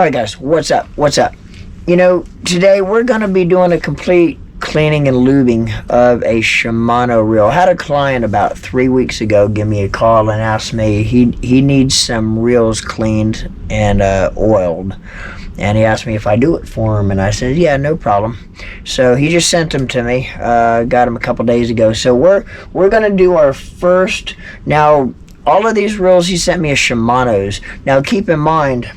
Alright guys, what's up? Today we're going to be doing a complete cleaning and lubing of a Shimano reel. I had a client about 3 weeks ago give me a call and asked me he needs some reels cleaned and oiled. And he asked me if I do it for him, and I said, yeah, no problem. So he just sent them to me. Got them a couple days ago. So we're going to do our first. Now, all of these reels he sent me are Shimano's. Now, keep in mind,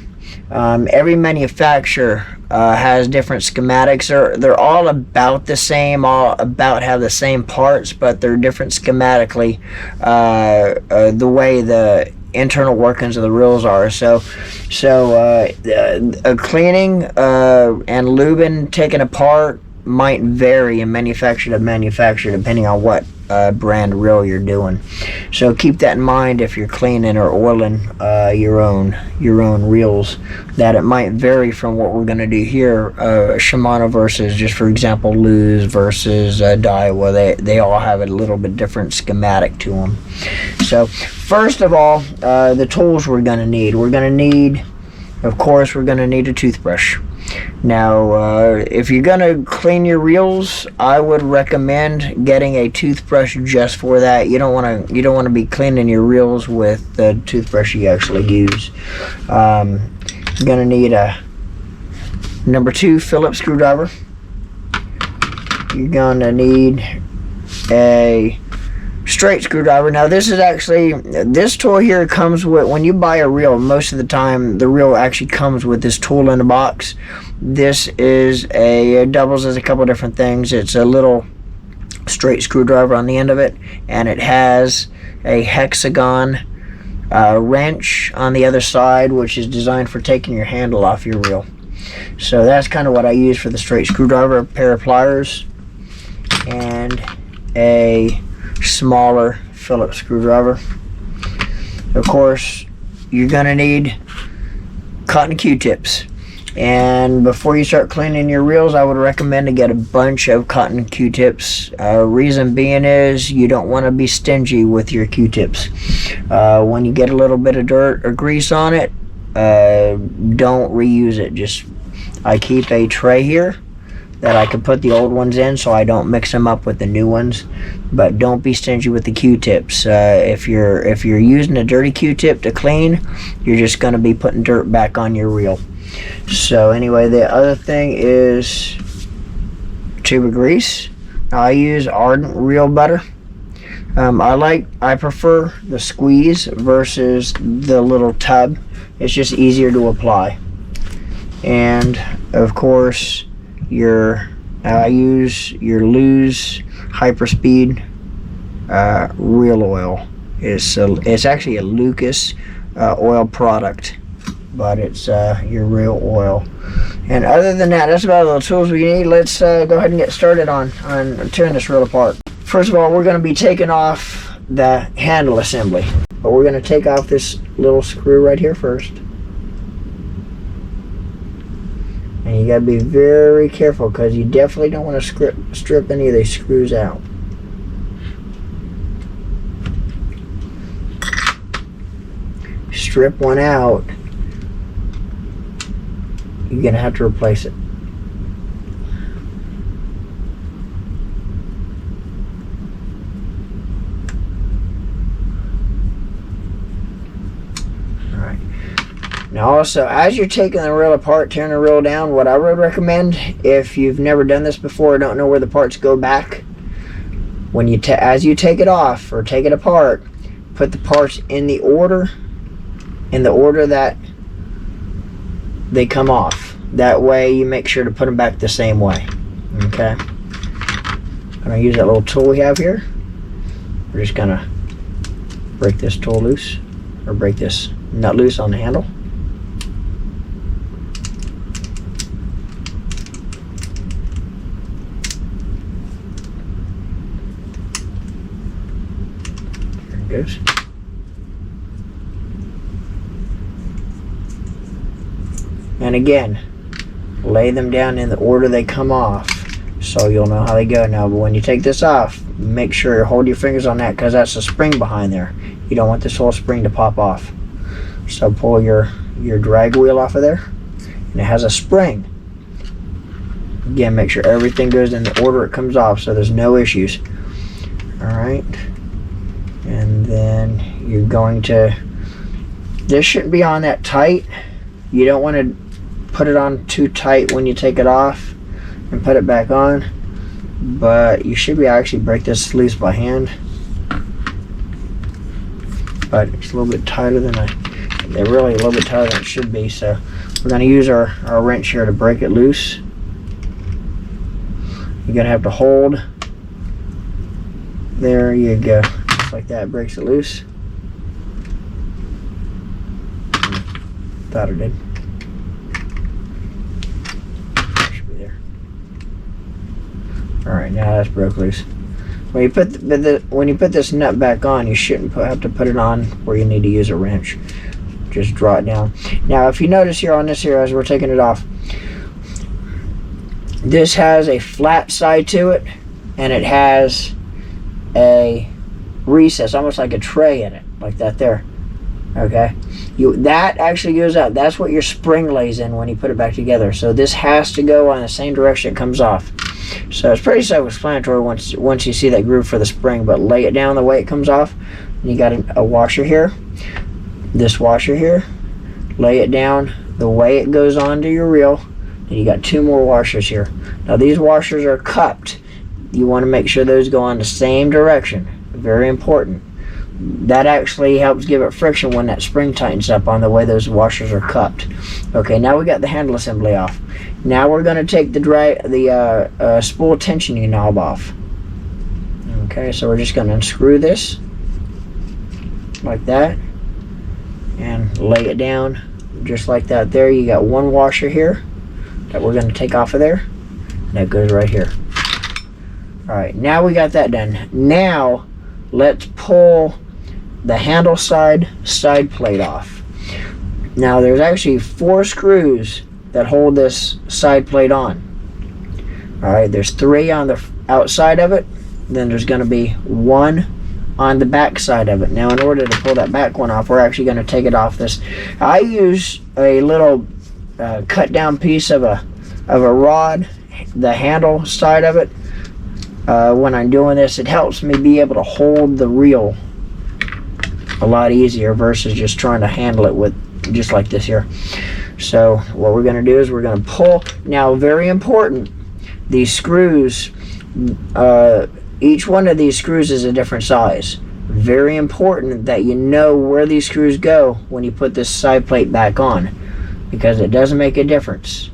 every manufacturer has different schematics. They're all about the same, all about have the same parts, but they're different schematically, the way the internal workings of the reels are. So cleaning and lubing, taking apart, might vary in manufacturer to manufacturer depending on what brand reel you're doing. So keep that in mind if you're cleaning or oiling your own reels, that it might vary from what we're going to do here. Shimano versus, just for example, Luz versus Daiwa, they all have a little bit different schematic to them. So first of all, the tools we're going to need. Of course, we're going to need a toothbrush. Now, if you're going to clean your reels, I would recommend getting a toothbrush just for that. You don't want to be cleaning your reels with the toothbrush you actually use. You're going to need a number 2 Phillips screwdriver. You're going to need a straight screwdriver. Now this tool here comes with, when you buy a reel, most of the time the reel actually comes with this tool in the box. This is it doubles as a couple different things. It's a little straight screwdriver on the end of it, and it has a hexagon wrench on the other side, which is designed for taking your handle off your reel. So that's kind of what I use for the straight screwdriver. A pair of pliers and a smaller Phillips screwdriver. Of course, you're going to need cotton Q-tips. And before you start cleaning your reels, I would recommend to get a bunch of cotton Q-tips. Reason being is you don't want to be stingy with your Q-tips. When you get a little bit of dirt or grease on it, don't reuse it. I keep a tray here that I can put the old ones in so I don't mix them up with the new ones. But don't be stingy with the Q-tips. If you're using a dirty Q-tip to clean, you're just going to be putting dirt back on your reel. So anyway, the other thing is a tube of grease. I use Ardent Reel Butter. I prefer the squeeze versus the little tub. It's just easier to apply. And of course, I use your Luz Hyperspeed reel oil. It's actually a Lucas oil product, but it's your real oil. And other than that, that's about all the tools we need. Let's go ahead and get started on tearing this reel apart. First of all, we're going to be taking off the handle assembly, but we're going to take off this little screw right here first. And you got to be very careful because you definitely don't want to strip any of these screws out. Strip one out, you're going to have to replace it. Alright. Now also, as you're taking the reel apart, tearing the reel down, what I would recommend, if you've never done this before or don't know where the parts go back, as you take it off or take it apart, put the parts in the order that they come off. That way you make sure to put them back the same way. Okay? I'm going to use that little tool we have here. We're just going to break this tool loose, or break this nut loose on the handle. There it goes. And again, lay them down in the order they come off so you'll know how they go. Now, but when you take this off, make sure you hold your fingers on that because that's the spring behind there. You don't want this whole spring to pop off. So pull your drag wheel off of there and it has a spring. Again, make sure everything goes in the order it comes off so there's no issues. Alright, and then you're going to, this shouldn't be on that tight. You don't want to put it on too tight when you take it off and put it back on, but you should be able to actually break this loose by hand. But it's a little bit tighter than they're really a little bit tighter than it should be, so we're going to use our wrench here to break it loose. You're going to have to hold. There you go. Just like that, breaks it loose. Thought it did. Should be there. Alright, now that's broke loose. When you put this nut back on, you shouldn't have to put it on where you need to use a wrench. Just draw it down. Now, if you notice here on this here, as we're taking it off, this has a flat side to it, and it has a recess, almost like a tray in it, like that there. Okay, that actually goes out. That's what your spring lays in when you put it back together. So this has to go on the same direction it comes off. So it's pretty self-explanatory once you see that groove for the spring. But lay it down the way it comes off. And you got a washer here. This washer here. Lay it down the way it goes onto your reel. And you got two more washers here. Now these washers are cupped. You want to make sure those go on the same direction. Very important. That actually helps give it friction when that spring tightens up on the way those washers are cupped. Okay, now we got the handle assembly off. Now we're going to take the spool tensioning knob off. Okay, so we're just going to unscrew this like that and lay it down just like that. There you got one washer here that we're going to take off of there. That goes right here. Alright, now we got that done. Now let's pull the handle side plate off. Now there's actually 4 screws that hold this side plate on. Alright, there's 3 on the outside of it, then there's going to be 1 on the back side of it. Now in order to pull that back one off, we're actually going to take it off this. I use a little cut down piece of a rod, the handle side of it. When I'm doing this, it helps me be able to hold the reel a lot easier versus just trying to handle it with just like this here. So what we're going to do is we're going to pull. Now, very important, these screws, each one of these screws is a different size. Very important that you know where these screws go when you put this side plate back on, because it doesn't make a difference.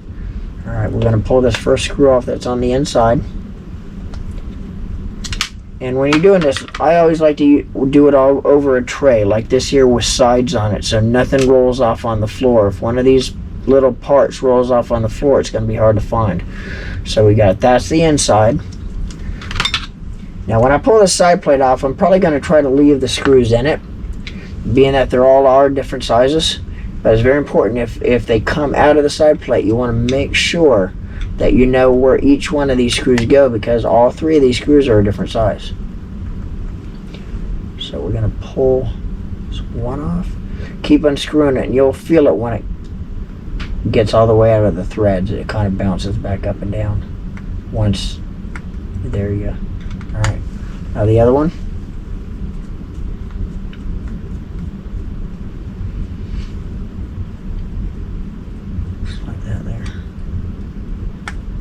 Alright, we're going to pull this first screw off that's on the inside. And when you're doing this, I always like to do it all over a tray like this here with sides on it, so nothing rolls off on the floor. If one of these little parts rolls off on the floor, it's going to be hard to find. So we got, that's the inside. Now when I pull this side plate off, I'm probably going to try to leave the screws in it, being that they're all are different sizes. But it's very important, if they come out of the side plate, you want to make sure that you know where each one of these screws go, because all 3 of these screws are a different size. So we're going to pull this one off. Keep unscrewing it, and you'll feel it when it gets all the way out of the threads. It kind of bounces back up and down. Once, there you go. Alright, now the other one. Just like that there.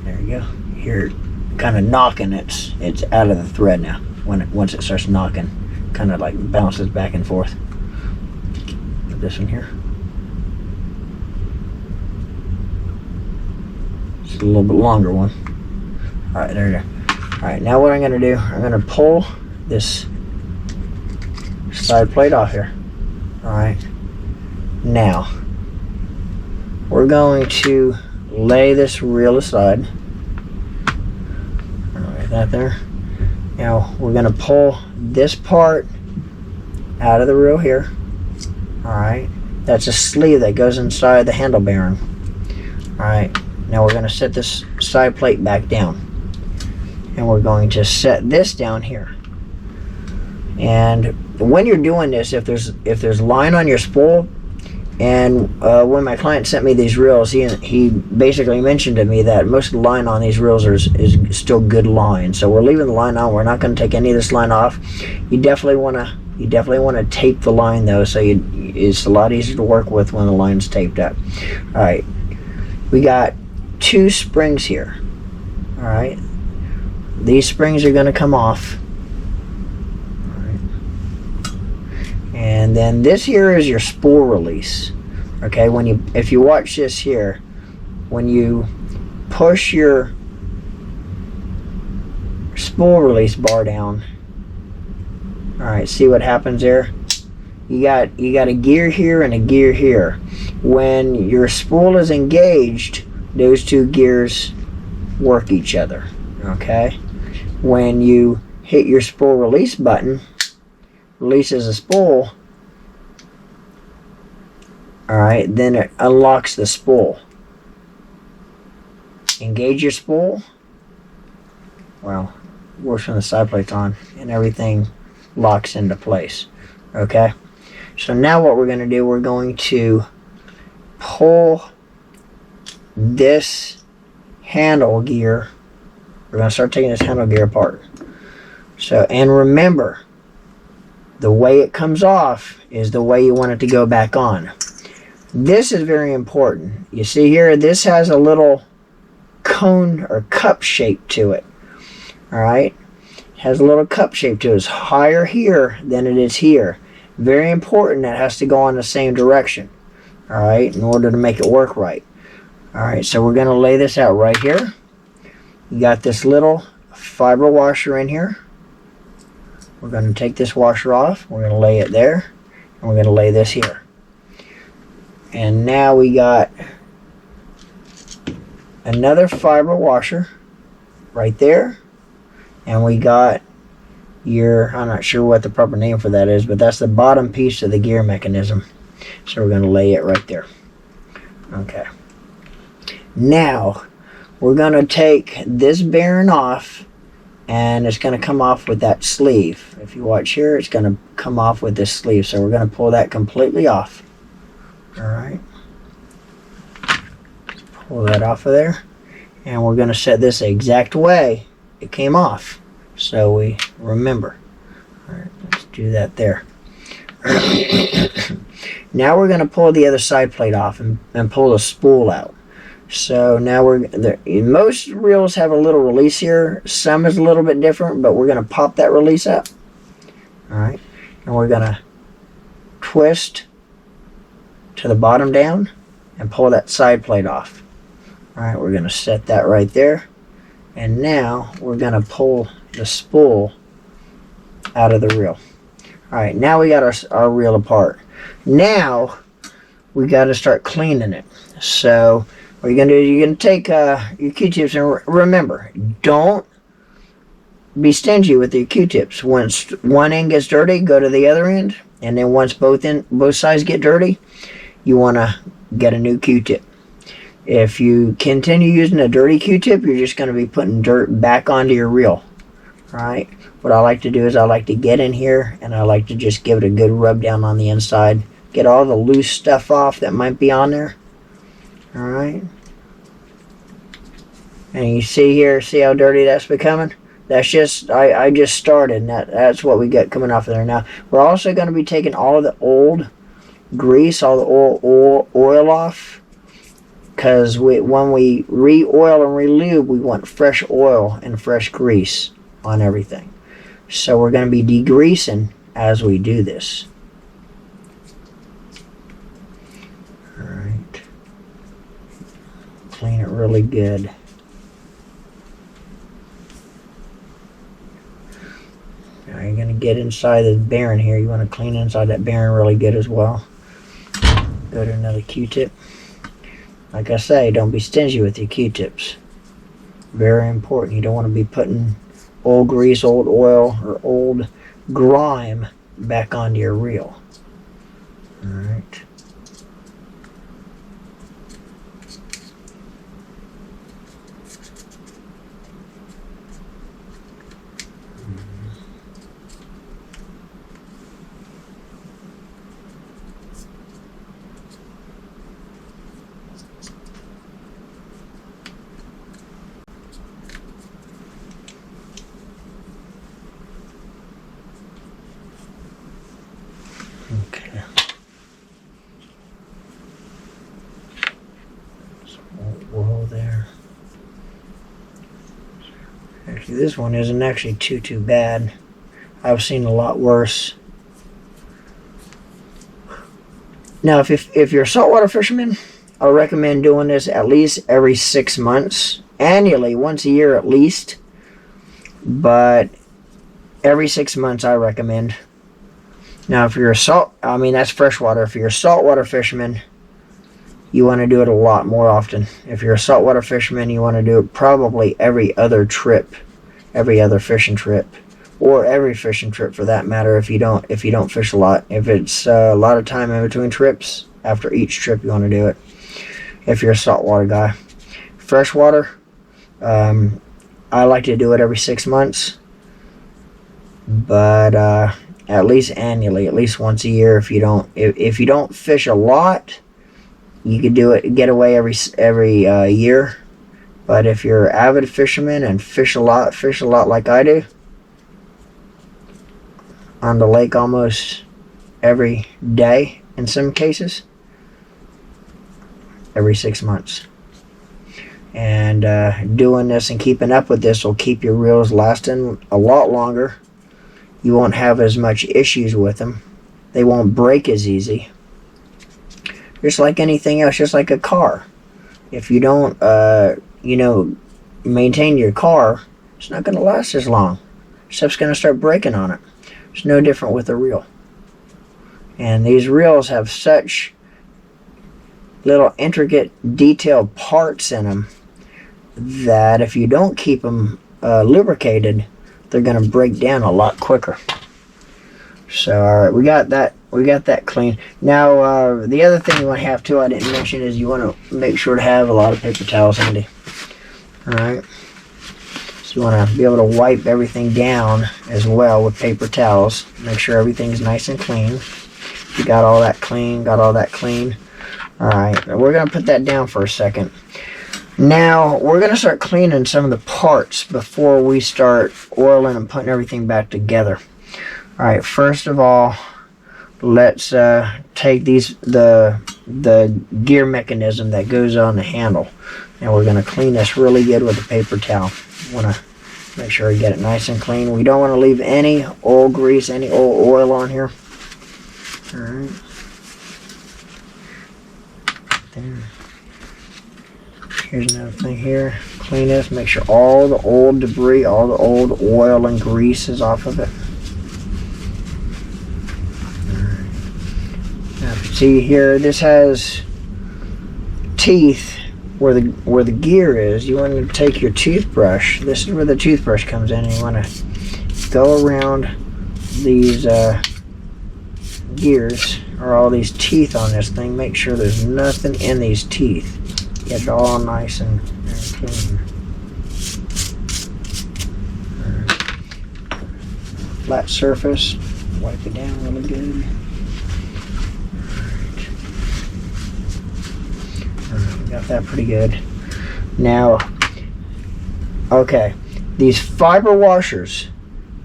There you go. Here, kind of knocking, it's out of the thread now. Once it starts knocking, kind of like bounces back and forth. Put this one here. It's a little bit longer one. All right, there you go. All right, now what I'm going to do, I'm going to pull this side plate off here. All right. Now we're going to lay this reel aside. That there. Now we're going to pull this part out of the reel here. Alright, that's a sleeve that goes inside the handle bearing. Alright, now we're going to set this side plate back down, and we're going to set this down here. And when you're doing this, if there's line on your spool, And when my client sent me these reels, he basically mentioned to me that most of the line on these reels is still good line. So we're leaving the line on. We're not going to take any of this line off. You definitely want to tape the line though, so it's a lot easier to work with when the line's taped up. All right, we got 2 springs here. All right, these springs are going to come off. And then this here is your spool release. Okay, if you watch this here, when you push your spool release bar down, all right, see what happens there? You got a gear here and a gear here. When your spool is engaged, those 2 gears work each other. Okay, when you hit your spool release button, releases a spool, alright, then it unlocks the spool. Engage your spool, well, works when the side plate's on, and everything locks into place. Okay, so now what we're going to do, we're going to pull this handle gear. We're going to start taking this handle gear apart. So, and remember, the way it comes off is the way you want it to go back on. This is very important. You see here, this has a little cone or cup shape to it. Alright? It has a little cup shape to it. It's higher here than it is here. Very important that it has to go in the same direction. Alright? In order to make it work right. Alright, so we're going to lay this out right here. You got this little fiber washer in here. We're going to take this washer off. We're going to lay it there. And we're going to lay this here. And now we got another fiber washer right there. And we got I'm not sure what the proper name for that is, but that's the bottom piece of the gear mechanism. So we're going to lay it right there. Okay. Now, we're going to take this bearing off, and it's going to come off with that sleeve. If you watch here, it's going to come off with this sleeve. So we're going to pull that completely off. Alright. Pull that off of there. And we're going to set this the exact way it came off, so we remember. Alright, let's do that there. Now we're going to pull the other side plate off and pull the spool out. So now most reels have a little release here. Some is a little bit different, but we're going to pop that release up. Alright, and we're going to twist to the bottom down and pull that side plate off. Alright, we're going to set that right there. And now we're going to pull the spool out of the reel. Alright, now we got our reel apart. Now we got to start cleaning it. So what you're going to do is you're going to take your Q-tips, and remember, don't be stingy with your Q-tips. Once one end gets dirty, go to the other end, and then once both sides get dirty, you want to get a new Q-tip. If you continue using a dirty Q-tip, you're just going to be putting dirt back onto your reel. Alright, what I like to do is I like to get in here and I like to just give it a good rub down on the inside. Get all the loose stuff off that might be on there. Alright. And you see here, see how dirty that's becoming? That's just, I just started, and that's what we got coming off of there now. We're also going to be taking all of the old grease, all the oil off. Because when we re-oil and re-lube, we want fresh oil and fresh grease on everything. So we're going to be degreasing as we do this. Alright. Clean it really good. Now you're going to get inside the bearing here. You want to clean inside that bearing really good as well. Go to another Q-tip. Like I say, don't be stingy with your Q-tips. Very important. You don't want to be putting old grease, old oil, or old grime back onto your reel. Alright. this one isn't actually too bad. I've seen a lot worse. Now, if you're a saltwater fisherman, I recommend doing this at least every 6 months. Annually, once a year at least. But every 6 months I recommend. Now, if you're that's freshwater. If you're a saltwater fisherman, you want to do it a lot more often. If you're a saltwater fisherman, you want to do it probably every other trip, every other fishing trip, or every fishing trip for that matter. If you don't fish a lot, if it's a lot of time in between trips, after each trip you want to do it. If you're a saltwater guy, freshwater, I like to do it every 6 months, but at least annually, at least once a year. If you don't fish a lot, you could do it, get away every year. But if you're an avid fisherman and fish a lot like I do, on the lake almost every day in some cases, every 6 months. And doing this and keeping up with this will keep your reels lasting a lot longer. You won't have as much issues with them. They won't break as easy. Just like anything else, just like a car. If you don't, maintain your car, it's not going to last as long. Stuff's going to start breaking on it. It's no different with a reel. And these reels have such little intricate, detailed parts in them that if you don't keep them lubricated, they're going to break down a lot quicker. So, all right, we got that clean. Now, the other thing you want to have too, I didn't mention, is you want to make sure to have a lot of paper towels handy. All right. So you want to be able to wipe everything down as well with paper towels. Make sure everything's nice and clean. You got all that clean. All right, we're going to put that down for a second. Now, we're going to start cleaning some of the parts before we start oiling and putting everything back together. All right, first of all, let's take the gear mechanism that goes on the handle, and we're going to clean this really good with a paper towel. Want to make sure you get it nice and clean. We don't want to leave any oil grease, any oil on here. All right. There. Here's another thing here. Clean this. Make sure all the old debris, all the old oil and grease is off of it. Now, see here, this has teeth where the gear is. You want to take your toothbrush. This is where the toothbrush comes in, and you want to go around these gears, or all these teeth on this thing. Make sure there's nothing in these teeth. Get it all nice and clean. Flat surface. Wipe it down really good. Alright, got that pretty good. Now, okay, these fiber washers,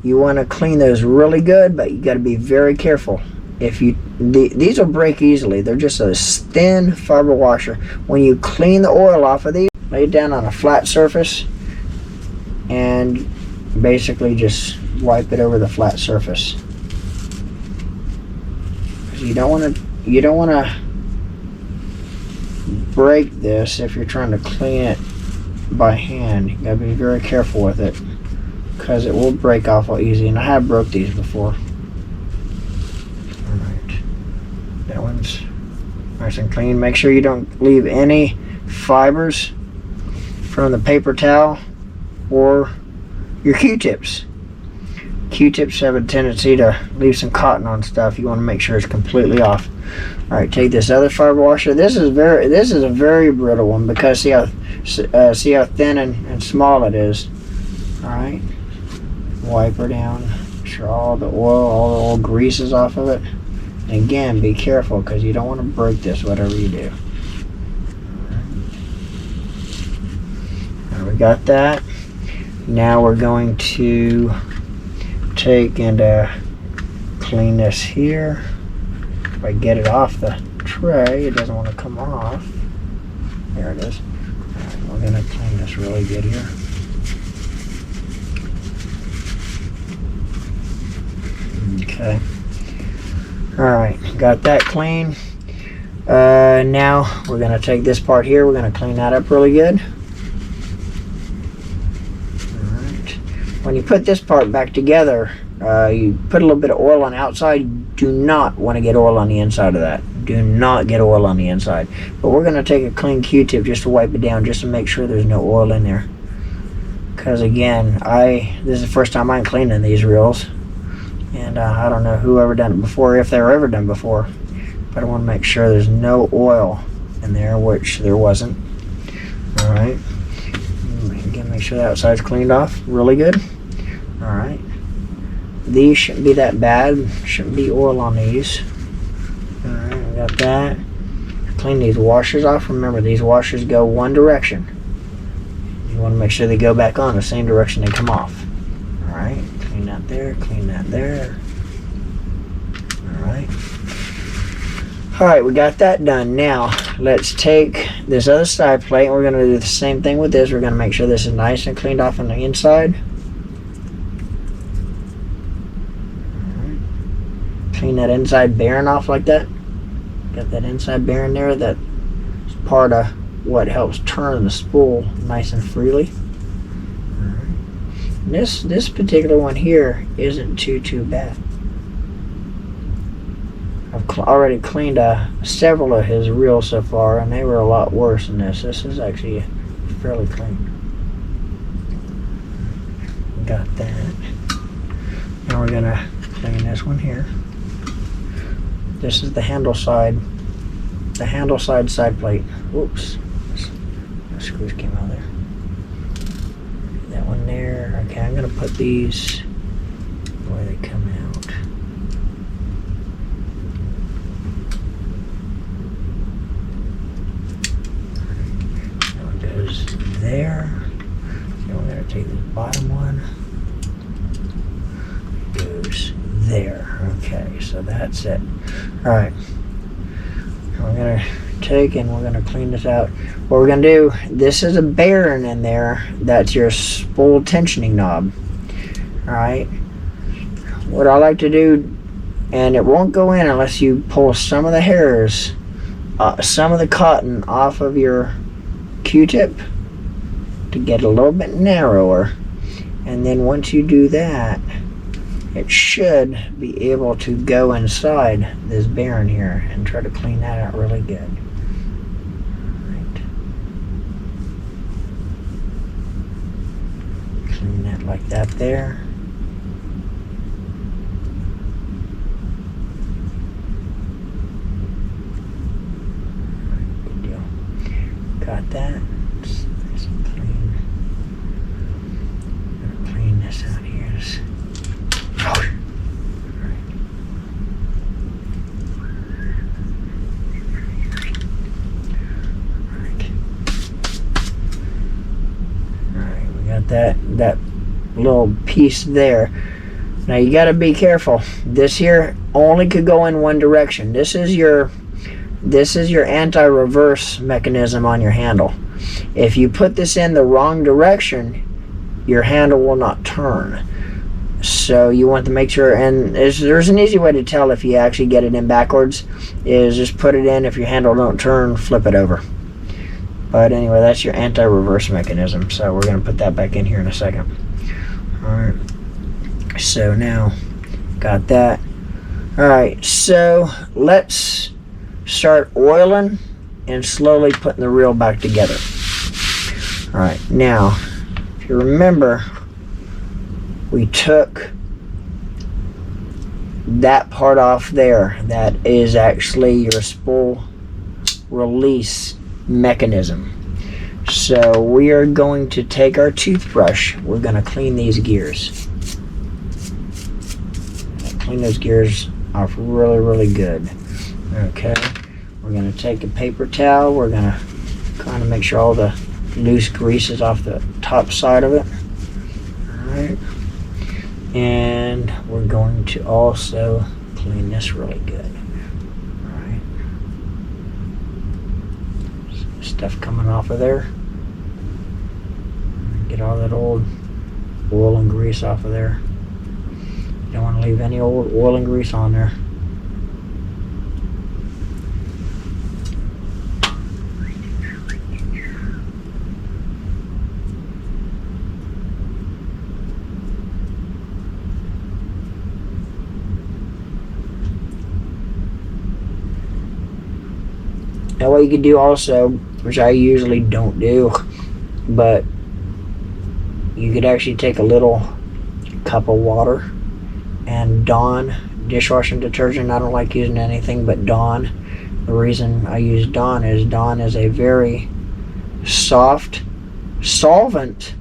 you want to clean those really good, but you got to be very careful. These will break easily. They're just a thin fiber washer. When you clean the oil off of these, lay it down on a flat surface and basically just wipe it over the flat surface. You don't want to break this if you're trying to clean it by hand. You gotta be very careful with it, because it will break off easy, and I have broke these before. That one's nice and clean. Make sure you don't leave any fibers from the paper towel or your Q-tips. Q-tips have a tendency to leave some cotton on stuff. You want to make sure it's completely off. All right, take this other fiber washer. This is a very brittle one, because see how thin and small it is. All right, wipe her down. Make sure all the oil grease is off of it. Again, be careful, because you don't want to break this, whatever you do. Right, we got that. Now we're going to take and clean this here. If I get it off the tray, it doesn't want to come off. There it is. Right, we're going to clean this really good here. Okay. Alright, got that clean. Now we're going to take this part here, we're going to clean that up really good. Alright. When you put this part back together, you put a little bit of oil on the outside. You do not want to get oil on the inside of that. Do not get oil on the inside. But we're going to take a clean Q-tip just to wipe it down, just to make sure there's no oil in there. Because again, this is the first time I'm cleaning these reels. And I don't know who ever done it before, if they were ever done before. But I want to make sure there's no oil in there, which there wasn't. Alright. Again, make sure the outside's cleaned off really good. Alright. These shouldn't be that bad. Shouldn't be oil on these. Alright, we got that. Clean these washers off. Remember, these washers go one direction. You want to make sure they go back on the same direction they come off. Alright, clean that there, clean that there. Alright. Alright, we got that done. Now, let's take this other side plate and we're going to do the same thing with this. We're going to make sure this is nice and cleaned off on the inside. Alright. Clean that inside bearing off like that. Got that inside bearing there. That's part of what helps turn the spool nice and freely. Alright. This particular one here isn't too bad. I've already cleaned several of his reels so far, and they were a lot worse than this. This is actually fairly clean. Got that. Now we're gonna clean this one here. This is the handle side. The handle side plate. Whoops. The screws came out there. That one there. Okay, I'm gonna put these where they come out. There. So we're going to take the bottom one. Goes there. Okay, so that's it. Alright. We're going to take and we're going to clean this out. What we're going to do, this is a bearing in there. That's your spool tensioning knob. Alright. What I like to do, and it won't go in unless you pull some of the hairs, some of the cotton off of your Q-tip, to get a little bit narrower, and then once you do that, it should be able to go inside this bearing here and try to clean that out really good. Right. Clean that like that there. Good deal. Got that. Out here. Alright, we got that little piece there. Now you got to be careful. This here only could go in one direction. This is your anti-reverse mechanism on your handle. If you put this in the wrong direction, your handle will not turn. So you want to make sure, and there's an easy way to tell if you actually get it in backwards, is just put it in. If your handle don't turn, flip it over. But anyway, that's your anti-reverse mechanism. So we're going to put that back in here in a second. Alright. So now, got that. Alright, so let's start oiling and slowly putting the reel back together. Alright, now, if you remember, we took that part off there. That is actually your spool release mechanism. So we are going to take our toothbrush. We're going to clean these gears. Clean those gears off really good. Okay. We're going to take a paper towel. We're going to kind of make sure all the loose grease is off the top side of it. Alright. And we're going to also clean this really good. Alright. Stuff coming off of there. Get all that old oil and grease off of there. Don't want to leave any old oil and grease on there. Now what you could do also, which I usually don't do, but you could actually take a little cup of water and Dawn dishwashing detergent. I don't like using anything but Dawn. The reason I use Dawn is a very soft solvent.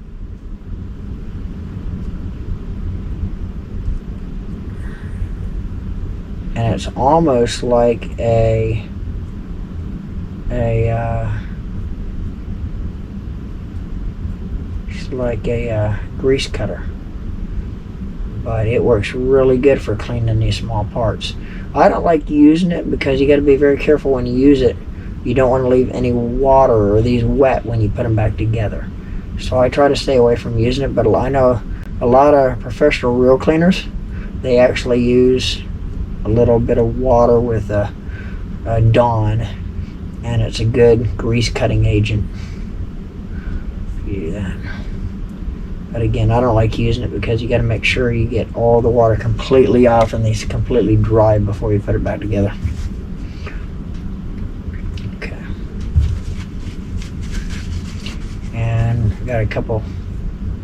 And it's almost like a grease cutter, but it works really good for cleaning these small parts. I don't like using it because you got to be very careful when you use it. You don't want to leave any water or these wet when you put them back together. So I try to stay away from using it, but I know a lot of professional reel cleaners, they actually use a little bit of water with a Dawn, and it's a good grease cutting agent. You do that. But again, I don't like using it because you got to make sure you get all the water completely off and these completely dry before you put it back together. Okay. And we got a couple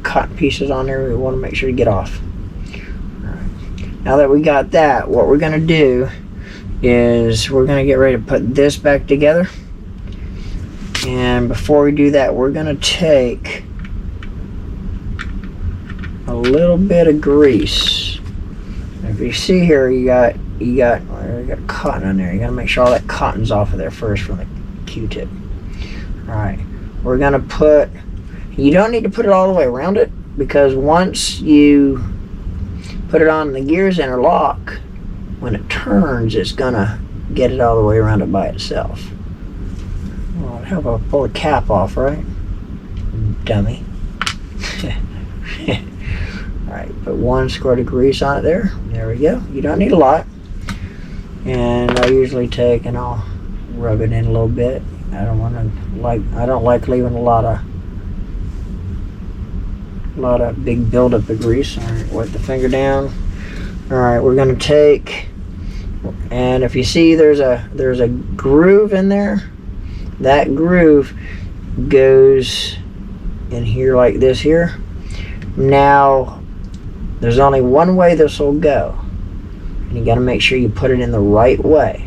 cotton pieces on there we want to make sure to get off. All right. Now that we got that, what we're going to do is we're going to get ready to put this back together. And before we do that, we're going to take a little bit of grease. If you see here, you got cotton on there. You got to make sure all that cotton's off of there first from the Q-tip. All right, we're going to put. You don't need to put it all the way around it because once you put it on, the gears interlock. When it turns, it's gonna get it all the way around it by itself. Well, how about pull the cap off, right? Dummy. Alright, put 1 squirt of grease on it there. There we go. You don't need a lot. And I usually take and I'll rub it in a little bit. I don't like leaving a lot of big buildup of grease. Alright, wipe the finger down. Alright, we're gonna take, and if you see there's a groove in there, that groove goes in here like this here. Now there's only one way this will go, and you got to make sure you put it in the right way.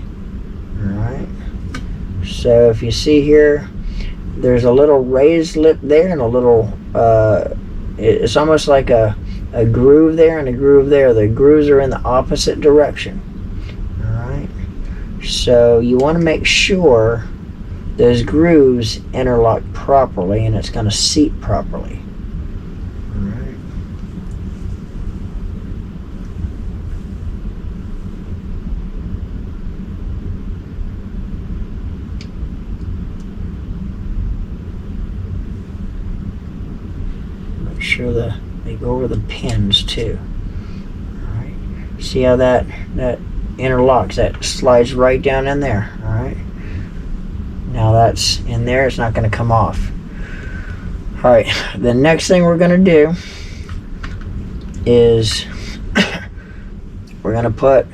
Alright, so if you see here, there's a little raised lip there and a little it's almost like a groove there and a groove there. The grooves are in the opposite direction. Alright, so you want to make sure those grooves interlock properly and it's going to seat properly. Alright. Make sure they go over the pins too. Alright. See how that interlocks? That slides right down in there. Alright. Now that's in there, it's not going to come off. Alright, the next thing we're going to do is we're going to put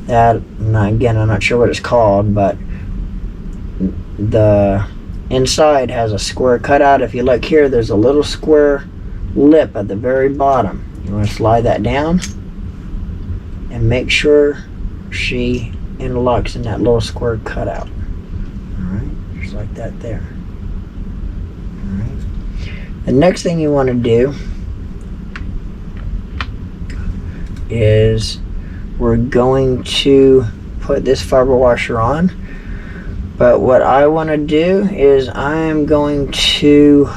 that, again, I'm not sure what it's called, but the inside has a square cutout. If you look here, there's a little square lip at the very bottom. You want to slide that down and make sure she interlocks in that little square cutout. Alright, just like that there. Alright. The next thing you want to do is we're going to put this fiber washer on, but what I want to do is I'm going to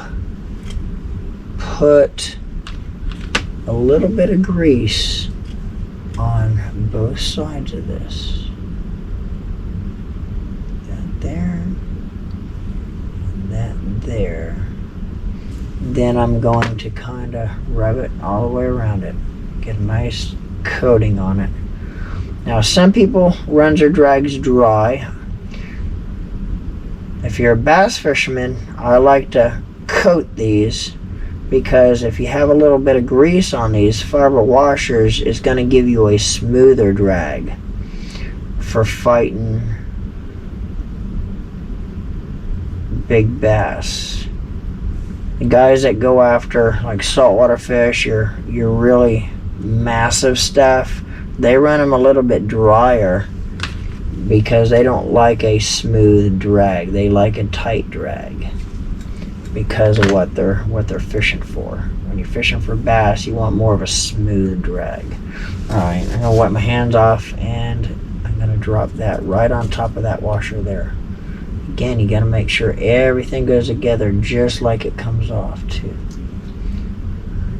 put a little bit of grease on both sides of this. That there, and that there. Then I'm going to kind of rub it all the way around it. Get a nice coating on it. Now some people runs their drags dry. If you're a bass fisherman, I like to coat these, because if you have a little bit of grease on these fiber washers, it's going to give you a smoother drag for fighting big bass. The guys that go after like saltwater fish, your really massive stuff, they run them a little bit drier because they don't like a smooth drag. They like a tight drag because of what they're fishing for. When you're fishing for bass, you want more of a smooth drag. Alright, I'm gonna wipe my hands off and I'm gonna drop that right on top of that washer there. Again, you gotta make sure everything goes together just like it comes off too.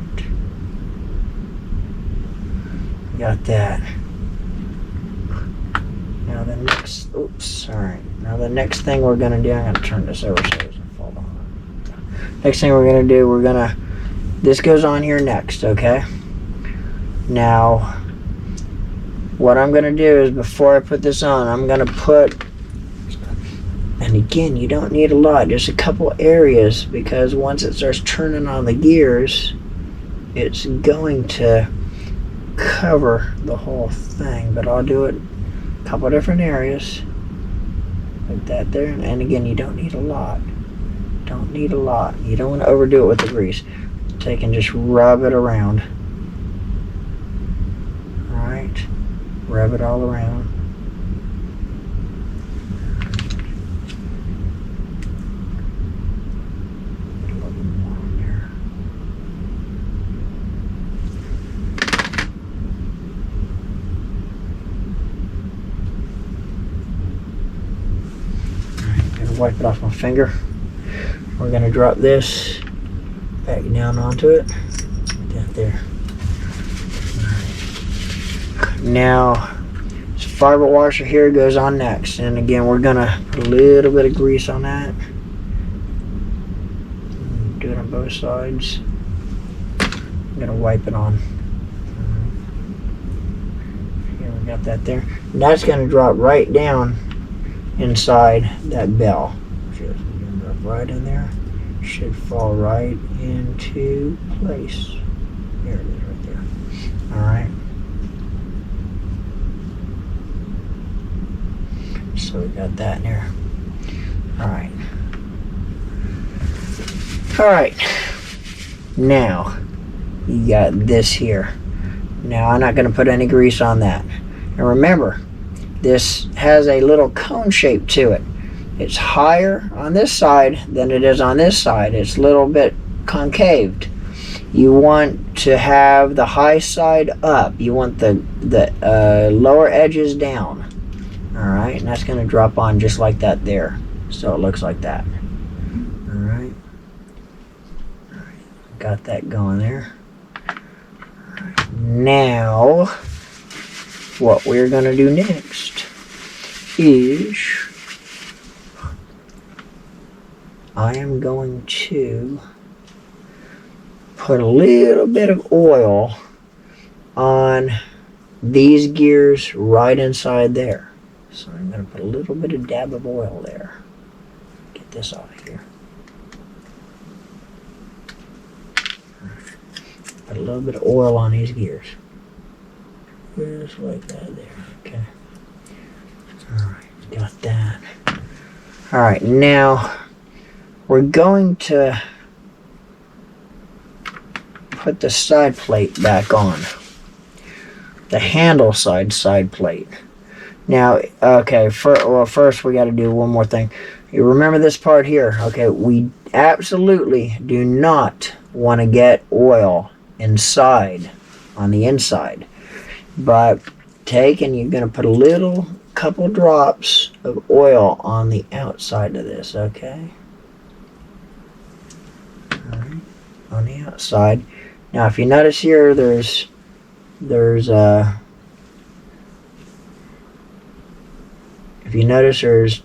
Right. Got that. Now the next, Now the next thing we're gonna do, I'm gonna turn this over so it doesn't fall down. Next thing we're gonna do, this goes on here next, okay? Now, what I'm gonna do is before I put this on, I'm gonna put, and again, you don't need a lot, just a couple areas, because once it starts turning on the gears, it's going to cover the whole thing. But I'll do it a couple different areas, like that there. And again, you don't need a lot. Don't need a lot. You don't want to overdo it with the grease. Take and just rub it around. All right, rub it all around. Wipe it off my finger. We're going to drop this back down onto it. Like that there. Right. Now, this fiber washer here goes on next. And again, we're going to put a little bit of grease on that. Do it on both sides. I'm going to wipe it on. Here, we got that there. And that's going to drop right down inside that bell. Just drop right in there. Should fall right into place. There it is right there. Alright. So we got that in there. Alright. Alright. Now, you got this here. Now, I'm not going to put any grease on that. And remember, this has a little cone shape to it. It's higher on this side than it is on this side. It's a little bit concaved. You want to have the high side up. You want the lower edges down. Alright, and that's going to drop on just like that there. So it looks like that. Alright. Got that going there. Alright. Now, what we're going to do next is I am going to put a little bit of oil on these gears right inside there. So I'm going to put a little bit of dab of oil there. Get this off here. Put a little bit of oil on these gears. Just like that there, okay. Alright, got that. Alright, now we're going to put the side plate back on. The handle side plate. Now, okay, first we got to do one more thing. You remember this part here, okay? We absolutely do not want to get oil inside, on the inside. But take and you're going to put a couple drops of oil on the outside of this, okay? Alright, on the outside. Now if you notice here, there's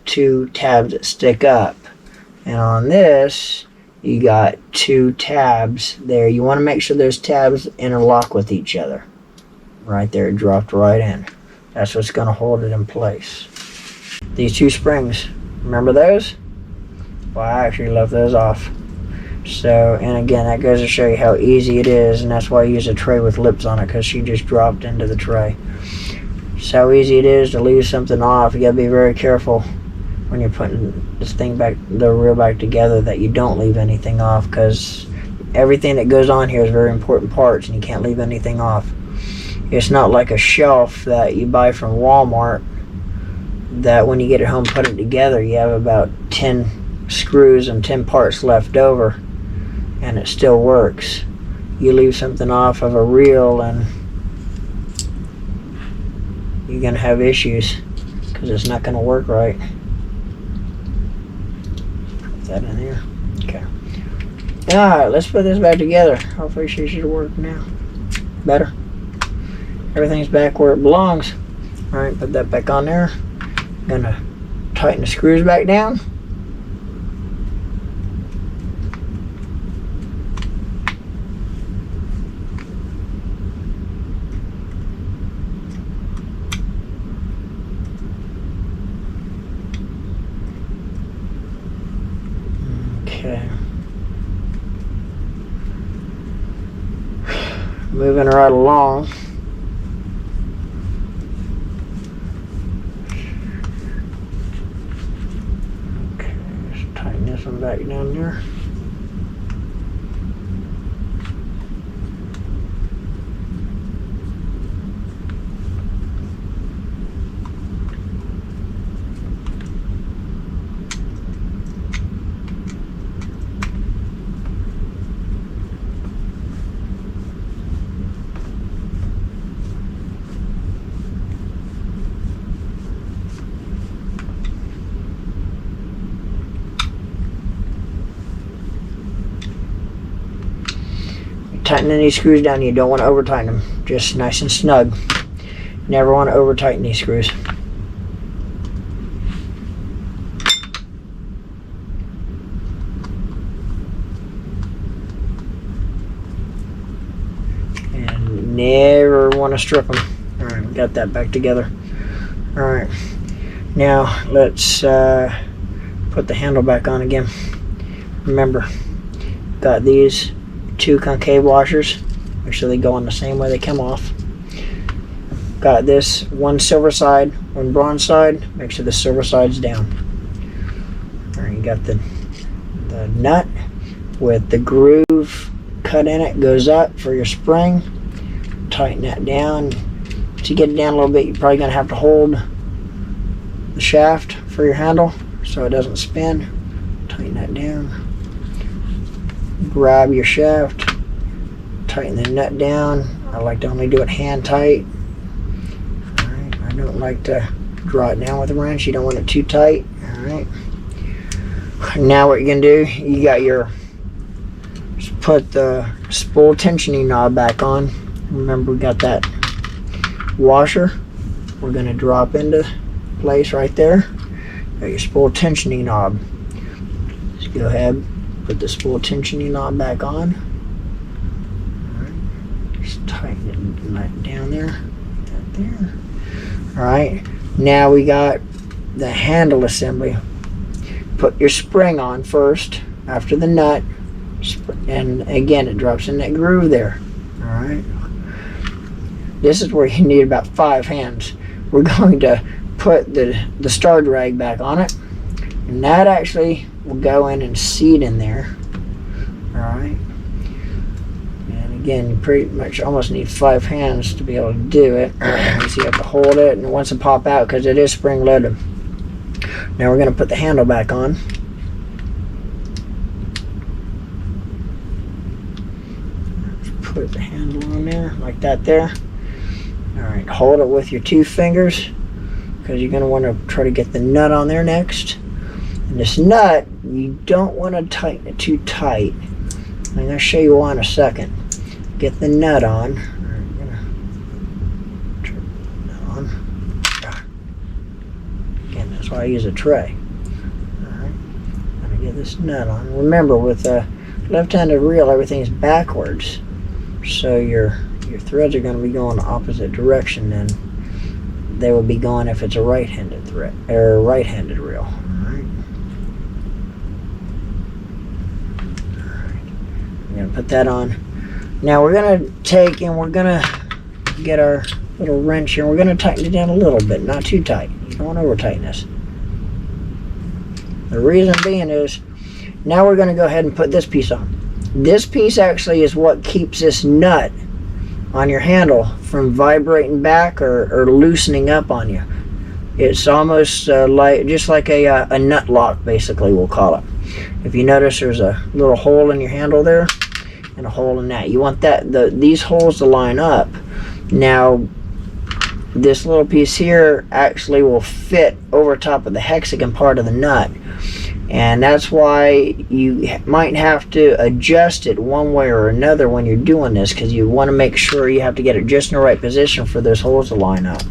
two tabs that stick up. And on this, you got two tabs there. You want to make sure those tabs interlock with each other. Right there, it dropped right in. That's what's going to hold it in place. These two springs, remember those? Well, I actually left those off. So, and again, that goes to show you how easy it is, and that's why I use a tray with lips on it, because she just dropped into the tray. It's how easy it is to leave something off. You gotta be very careful when you're putting this thing back, the reel back together, that you don't leave anything off, because everything that goes on here is very important parts, and you can't leave anything off. It's not like a shelf that you buy from Walmart that when you get it home, put it together, you have about 10 screws and 10 parts left over, and it still works. You leave something off of a reel and you're gonna have issues, because it's not gonna work right. Put that in there. Okay. Alright, let's put this back together. Hopefully she should work now. Better. Everything's back where it belongs. Alright, put that back on there. Gonna tighten the screws back down. Okay. Moving right along. Okay, just tighten this one back down there. Tightening these screws down, you don't want to over tighten them, just nice and snug. Never want to over tighten these screws. And never want to strip them. Alright, we got that back together. Alright, now let's put the handle back on again. Remember, got these two concave washers. Make sure they go on the same way they come off. Got this one silver side, one bronze side. Make sure the silver side's down. Alright, you got the nut with the groove cut in it, goes up for your spring. Tighten that down. To get it down a little bit, you're probably going to have to hold the shaft for your handle so it doesn't spin. Tighten that down. Grab your shaft, tighten the nut down. I like to only do it hand tight. Alright, I don't like to draw it down with a wrench. You don't want it too tight. Alright. Now what you're going to do, you got your, just put the spool tensioning knob back on. Remember, we got that washer. We're going to drop into place right there. Got your spool tensioning knob. Just go ahead. Put the spool tensioning knob back on. Alright. Just tighten it right down there. Right there. Alright. Now we got the handle assembly. Put your spring on first after the nut. And again, it drops in that groove there. Alright. This is where you need about 5 hands. We're going to put the star drag back on it. And that actually will go in and seat in there. Alright. And again, you pretty much almost need 5 hands to be able to do it. So you have to hold it, and once it pop out, because it is spring loaded. Now we're going to put the handle back on. Just put the handle on there, like that there. Alright, hold it with your 2 fingers, because you're going to want to try to get the nut on there next. And this nut, you don't want to tighten it too tight. I'm going to show you why in a second. Get the nut on. I'm going to turn that on. Again, that's why I use a tray. Alright. I'm going get this nut on. Remember, with a left-handed reel, everything's backwards, so your threads are going to be going the opposite direction than they will be going if it's a right-handed thread or right-handed reel. Alright. I'm going to put that on. Now we're going to take and we're going to get our little wrench here. We're going to tighten it down a little bit, not too tight. You don't want to over tighten this. The reason being is, now we're going to go ahead and put this piece on. This piece actually is what keeps this nut on your handle from vibrating back or loosening up on you. It's almost just like a nut lock, basically, we'll call it. If you notice, there's a little hole in your handle there and a hole in that. You want these holes to line up. Now, this little piece here actually will fit over top of the hexagon part of the nut, and that's why you might have to adjust it one way or another when you're doing this, because you want to make sure you have to get it just in the right position for those holes to line up.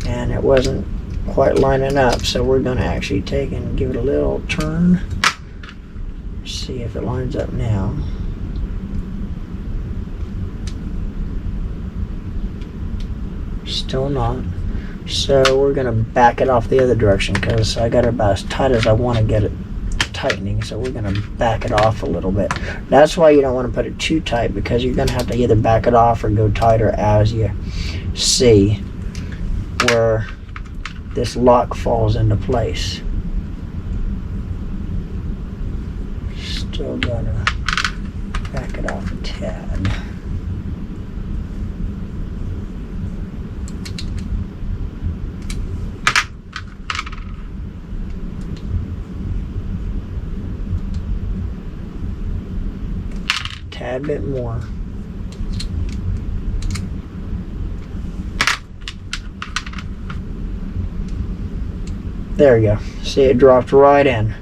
And it wasn't quite lining up, so we're going to actually take and give it a little turn. See if it lines up now. Still not. So we're going to back it off the other direction, because I got it about as tight as I want to get it tightening. So we're going to back it off a little bit. That's why you don't want to put it too tight, because you're going to have to either back it off or go tighter as you see where this lock falls into place. Still going to back it off a tad. Tad bit more. There we go. See, it dropped right in.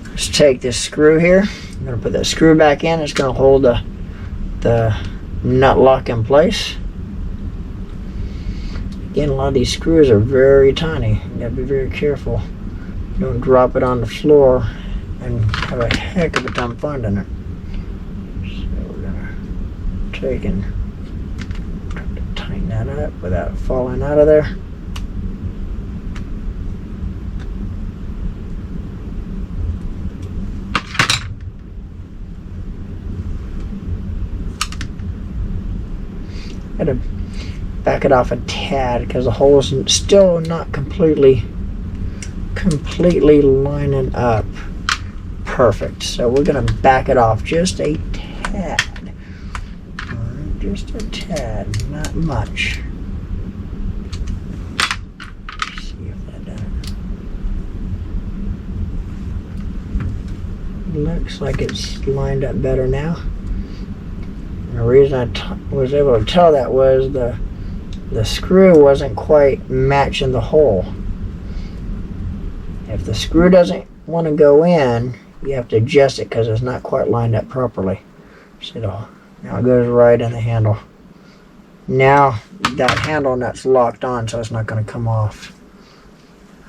Let's take this screw here. I'm going to put that screw back in. It's going to hold the nut lock in place. Again, a lot of these screws are very tiny. You got to be very careful. Don't drop it on the floor and have a heck of a time finding it. Take and try to tighten that up without falling out of there. Gotta back it off a tad because the hole's still not completely lining up perfect. So we're gonna back it off just a tad. Just a tad, not much. Let's see if that does it. Looks like it's lined up better now. And the reason I was able to tell that was the screw wasn't quite matching the hole. If the screw doesn't want to go in, you have to adjust it because it's not quite lined up properly. So now it goes right in the handle. Now that handle nut's locked on, so it's not going to come off.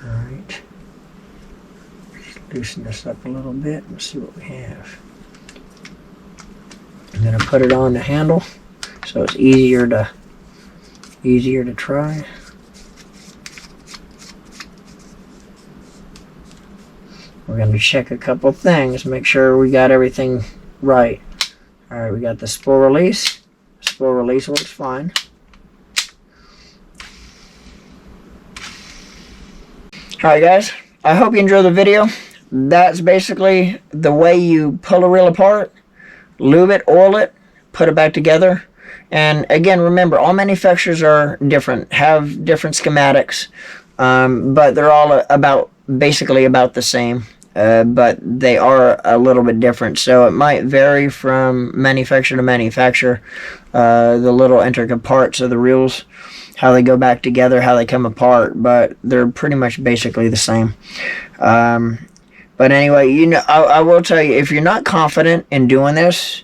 Alright. Loosen this up a little bit and see what we have. I'm going to put it on the handle so it's easier to try. We're going to check a couple things, make sure we got everything right. Alright, we got the spool release. Spool release works fine. Alright guys, I hope you enjoyed the video. That's basically the way you pull a reel apart, lube it, oil it, put it back together. And again, remember, all manufacturers are different, have different schematics, but they're all basically about the same. But they are a little bit different, so it might vary from manufacturer to manufacturer. The little intricate parts of the reels, how they go back together, how they come apart, but they're pretty much basically the same. But anyway, you know, I will tell you, if you're not confident in doing this,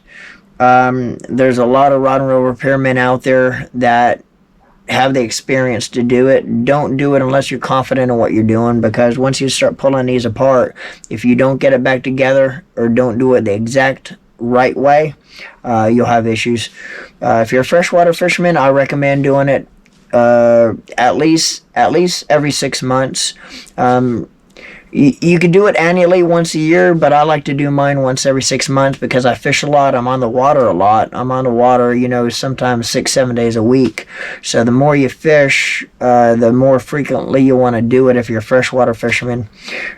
there's a lot of rod and reel repairmen out there that have the experience to do it, don't do it unless you're confident in what you're doing, because once you start pulling these apart, if you don't get it back together or don't do it the exact right way, you'll have issues. If you're a freshwater fisherman, I recommend doing it at least every 6 months. You could do it annually once a year, but I like to do mine once every 6 months because I fish a lot. I'm on the water a lot. I'm on the water, sometimes 6, 7 days a week. So the more you fish, the more frequently you want to do it if you're a freshwater fisherman.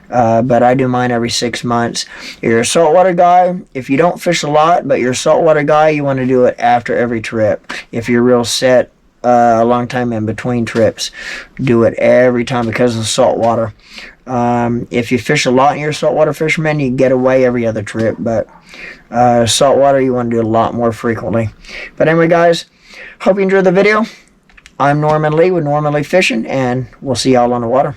But I do mine every 6 months. If you're a saltwater guy, if you don't fish a lot, but you're a saltwater guy, you want to do it after every trip. If you're real set, a long time in between trips, do it every time because of the salt water. If you fish a lot and you're a saltwater fisherman, you get away every other trip, but saltwater you want to do a lot more frequently. But anyway, guys, hope you enjoyed the video. I'm Norman Lee with Norman Lee Fishing, and we'll see y'all on the water.